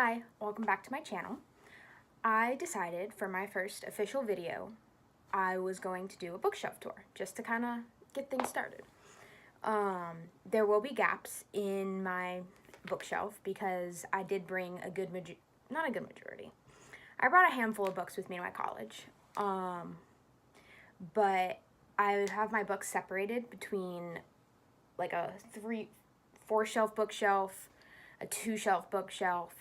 Hi, welcome back to my channel. I decided for my first official video, I was going to do a bookshelf tour, just to kind of get things started. There will be gaps in my bookshelf because I did bring a good not a good majority. I brought a handful of books with me to my college. But I have my books separated between like a 4 shelf bookshelf, a 2 shelf bookshelf,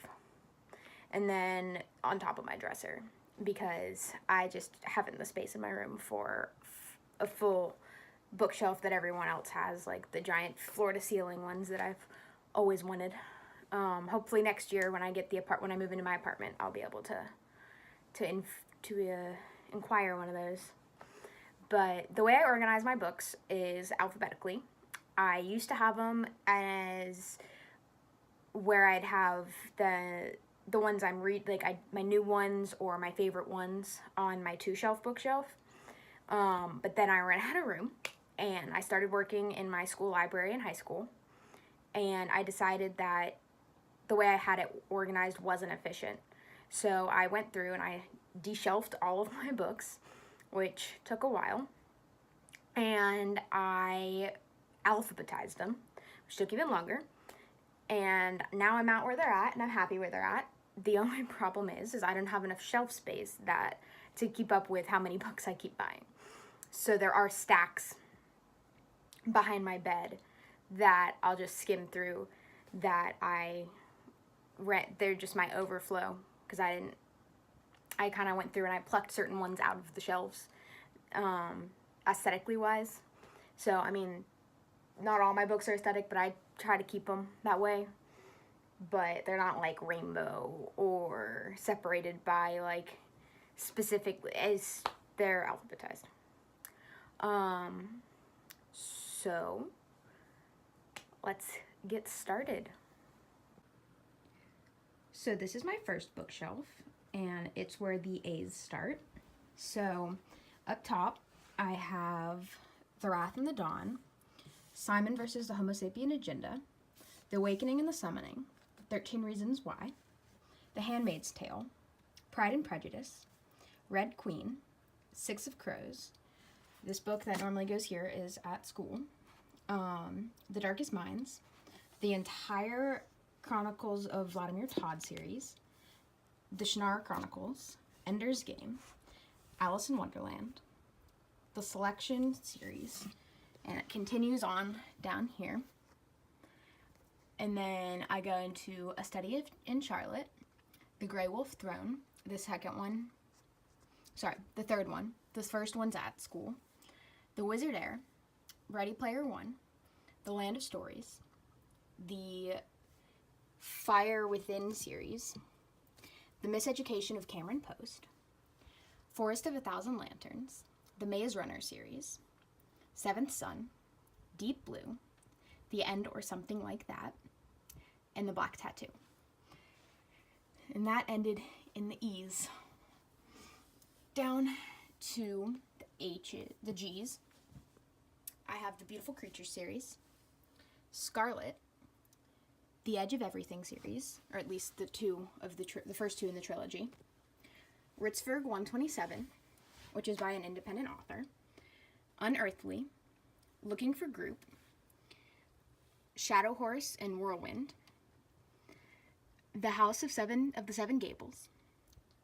and then on top of my dresser, because I just haven't the space in my room for a full bookshelf that everyone else has, like the giant floor to ceiling ones that I've always wanted. Hopefully next year when I get when I move into my apartment, I'll be able to inquire one of those. But the way I organize my books is alphabetically. I used to have them as where I'd have the ones I'm my new ones or my favorite ones on my 2 shelf bookshelf. But then I ran out of room and I started working in my school library in high school, and I decided that the way I had it organized wasn't efficient. So I went through and I de-shelved all of my books, which took a while, and I alphabetized them, which took even longer. And now I'm at where they're at, and I'm happy where they're at. The only problem is I don't have enough shelf space to keep up with how many books I keep buying. So there are stacks behind my bed that I'll just skim through that I rent. They're just my overflow because I kind of went through and I plucked certain ones out of the shelves, aesthetically wise. So, I mean, not all my books are aesthetic, but I try to keep them that way. But they're not like rainbow or separated by like specifically, as they're alphabetized. So let's get started. So this is my first bookshelf, and it's where the A's start. So up top, I have The Wrath and the Dawn, Simon versus the Homo Sapien Agenda, The Awakening and the Summoning, 13 Reasons Why, The Handmaid's Tale, Pride and Prejudice, Red Queen, Six of Crows. This book that normally goes here is at school. The Darkest Minds, the entire Chronicles of Vladimir Todd series, the Shannara Chronicles, Ender's Game, Alice in Wonderland, the Selection series, and it continues on down here. And then I go into A Study in Charlotte, The Grey Wolf Throne, the third one. The first one's at school. The Wizard Heir, Ready Player One, The Land of Stories, the Fire Within series, The Miseducation of Cameron Post, Forest of a Thousand Lanterns, the Maze Runner series, Seventh Son, Deep Blue, The End or Something Like That, and The Black Tattoo. And that ended in the E's. Down to the G's, I have the Beautiful Creatures series, Scarlet, the Edge of Everything series, or at least the first 2 in the trilogy, Ritzberg 127, which is by an independent author, Unearthly, Looking for Group, Shadow Horse and Whirlwind, The House of the Seven Gables,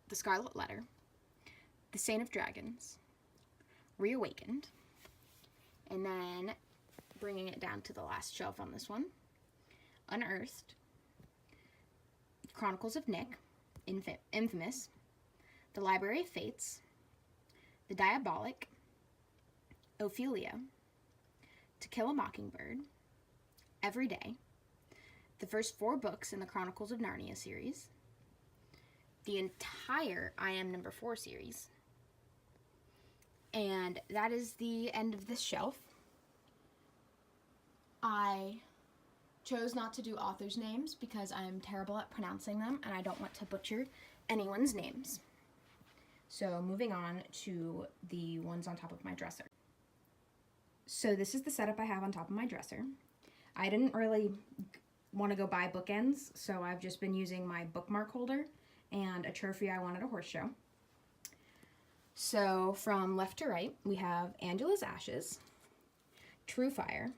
The Scarlet Letter, The Saint of Dragons, Reawakened, and then bringing it down to the last shelf on this one, Unearthed, Chronicles of Nick, Infamous, The Library of Fates, The Diabolic, Ophelia, To Kill a Mockingbird, Every Day, the first 4 books in the Chronicles of Narnia series, the entire I Am Number 4 series, and that is the end of this shelf. I chose not to do authors' names because I am terrible at pronouncing them and I don't want to butcher anyone's names. So moving on to the ones on top of my dresser. So this is the setup I have on top of my dresser. I didn't really want to go buy bookends, so I've just been using my bookmark holder and a trophy I won at a horse show. So from left to right, we have Angela's Ashes, True Fire,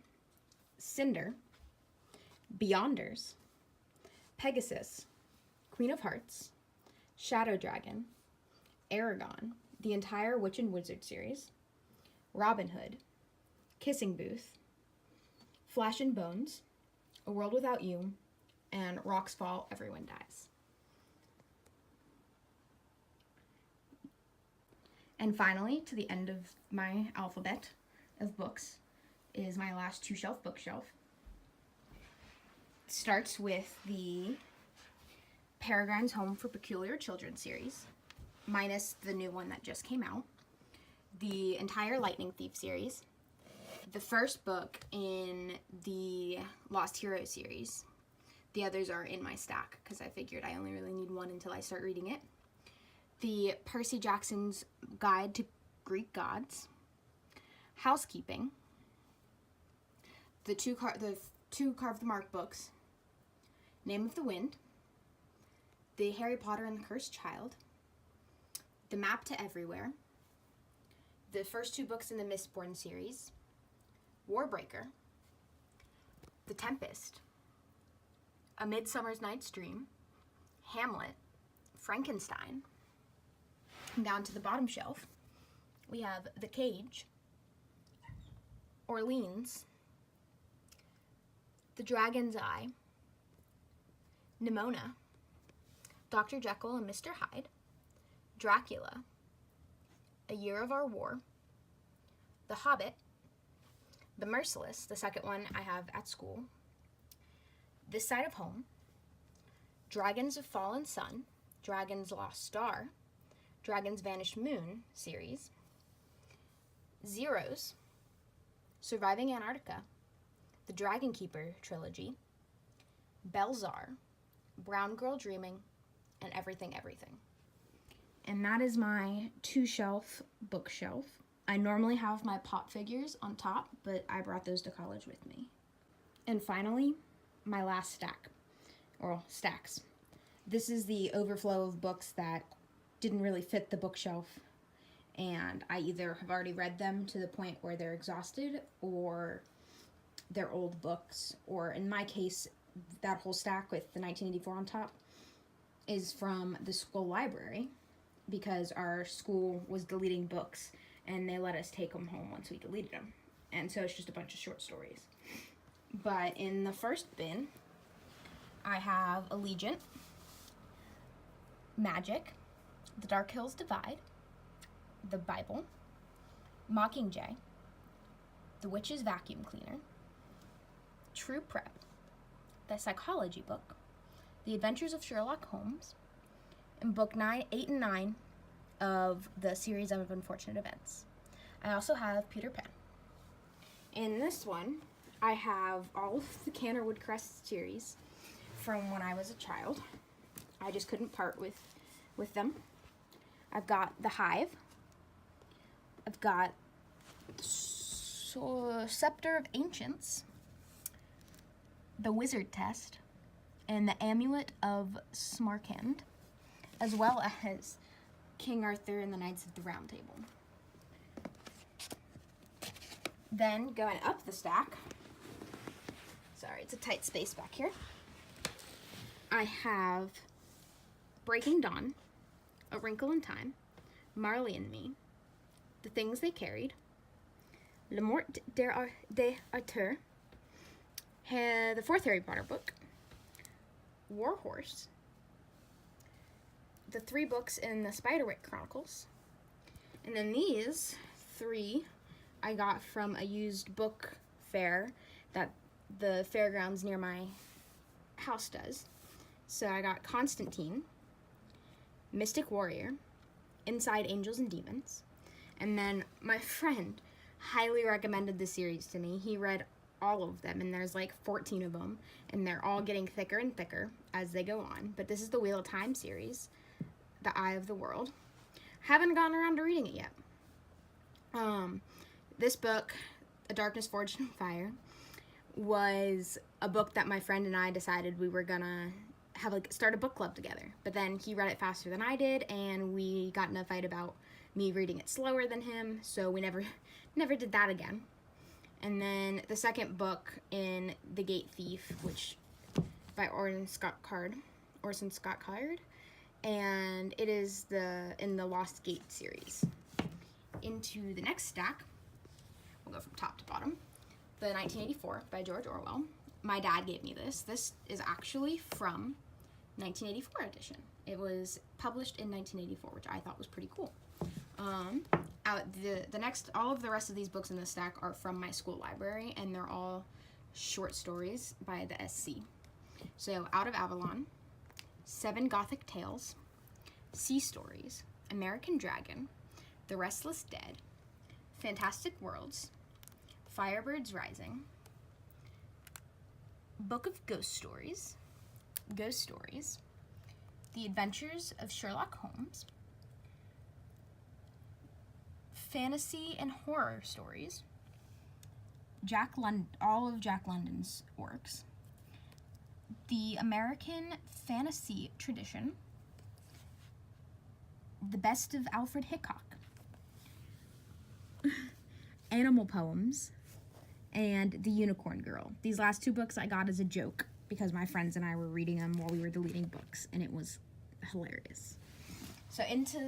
Cinder, Beyonders, Pegasus, Queen of Hearts, Shadow Dragon, Aragon, the entire Witch and Wizard series, Robin Hood, Kissing Booth, Flesh and Bones, A World Without You, and Rocks Fall, Everyone Dies. And finally, to the end of my alphabet of books, is my last 2-shelf bookshelf. It starts with the Peregrine's Home for Peculiar Children series, minus the new one that just came out, the entire Lightning Thief series, the first book in the Lost Heroes series. The others are in my stack because I figured I only really need one until I start reading it. The Percy Jackson's Guide to Greek Gods, Housekeeping, the two Carve the Mark books, Name of the Wind, the Harry Potter and the Cursed Child, The Map to Everywhere, the first 2 books in the Mistborn series, Warbreaker, The Tempest, A Midsummer's Night's Dream, Hamlet, Frankenstein. Down to the bottom shelf, we have The Cage, Orleans, The Dragon's Eye, Nimona, Dr. Jekyll and Mr. Hyde, Dracula, A Year of Our War, The Hobbit, The Merciless, the second one I have at school, This Side of Home, Dragons of Fallen Sun, Dragon's Lost Star, Dragon's Vanished Moon series, Zeros, Surviving Antarctica, the Dragon Keeper trilogy, Belzar, Brown Girl Dreaming, and Everything Everything. And that is my 2-shelf bookshelf. I normally have my pop figures on top, but I brought those to college with me. And finally, my last stack, or stacks. This is the overflow of books that didn't really fit the bookshelf, and I either have already read them to the point where they're exhausted, or they're old books, or in my case, that whole stack with the 1984 on top is from the school library, because our school was deleting books, and they let us take them home once we deleted them. And so it's just a bunch of short stories. But in the first bin, I have Allegiant, Magic, The Dark Hills Divide, The Bible, Mockingjay, The Witch's Vacuum Cleaner, True Prep, The Psychology Book, The Adventures of Sherlock Holmes, and book 8 and 9 of the series of Unfortunate Events. I also have Peter Pan. In this one, I have all of the Cantor Woodcrest series from when I was a child. I just couldn't part with them. I've got The Hive. I've got the Scepter of Ancients, The Wizard Test, and The Amulet of Smarkand, as well as King Arthur and the Knights of the Round Table. Then, going up the stack, sorry, it's a tight space back here, I have Breaking Dawn, A Wrinkle in Time, Marley and Me, The Things They Carried, Le Mort d'Arthur, the fourth Harry Potter book, Warhorse, the 3 books in the Spiderwick Chronicles, and then these 3 I got from a used book fair that the fairgrounds near my house does. So I got Constantine, Mystic Warrior, Inside Angels and Demons, and then my friend highly recommended the series to me. He read all of them, and there's like 14 of them, and they're all getting thicker and thicker as they go on. But this is the Wheel of Time series, The Eye of the World. Haven't gotten around to reading it yet. This book, A Darkness Forged in Fire, was a book that my friend and I decided we were gonna have start a book club together. But then he read it faster than I did, and we got in a fight about me reading it slower than him, so we never did that again. And then the second book in The Gate Thief, which by Orson Scott Card, and it is in the Lost Gate series. Into the next stack, we'll go from top to bottom. The 1984 by George Orwell. My dad gave me this. This is actually from 1984 edition. It was published in 1984, which I thought was pretty cool. All of the rest of these books in this stack are from my school library, and they're all short stories by the SC. So, Out of Avalon, 7 Gothic Tales, Sea Stories, American Dragon, The Restless Dead, Fantastic Worlds, Firebirds Rising, Book of Ghost Stories, The Adventures of Sherlock Holmes, Fantasy and Horror Stories, all of Jack London's works, The American Fantasy Tradition, The Best of Alfred Hitchcock, Animal Poems, and The Unicorn Girl. These last 2 books I got as a joke because my friends and I were reading them while we were deleting books, and it was hilarious. So into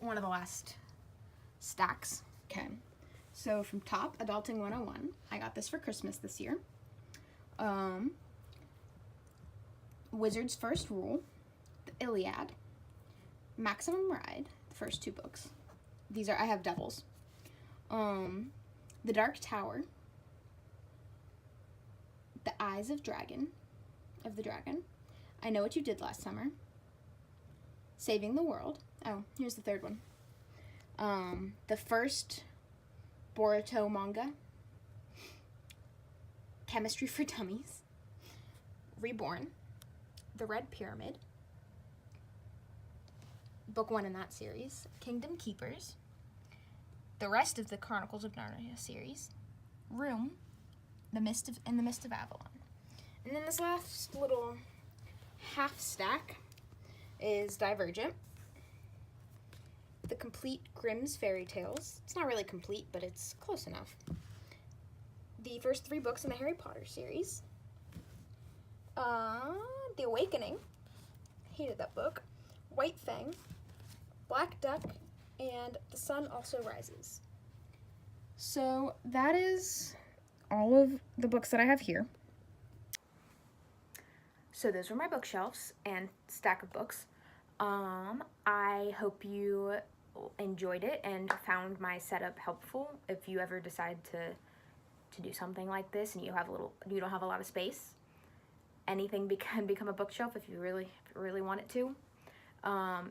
one of the last stacks. Okay. So from top, Adulting 101. I got this for Christmas this year. Wizard's First Rule, The Iliad, Maximum Ride, the first 2 books. I have doubles. The Dark Tower, The Eyes of the Dragon, I Know What You Did Last Summer, Saving the World. Oh, here's the third one. The first Boruto manga, Chemistry for Dummies, Reborn, The Red Pyramid, book 1 in that series, Kingdom Keepers, the rest of the Chronicles of Narnia series, Room, The Mist of Avalon. And then this last little half stack is Divergent, The Complete Grimm's Fairy Tales. It's not really complete, but it's close enough. The first 3 books in the Harry Potter series. The Awakening. Hated that book. White Fang, Black Duck, and The Sun Also Rises. So that is all of the books that I have here. So those were my bookshelves and stack of books. I hope you enjoyed it and found my setup helpful. If you ever decide to do something like this and you don't have a lot of space, anything can become a bookshelf if you really want it to.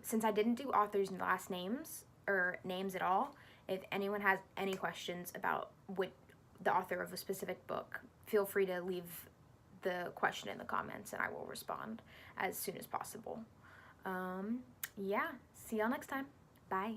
Since I didn't do authors' last names or names at all, if anyone has any questions about the author of a specific book, feel free to leave the question in the comments and I will respond as soon as possible. Yeah, see y'all next time. Bye.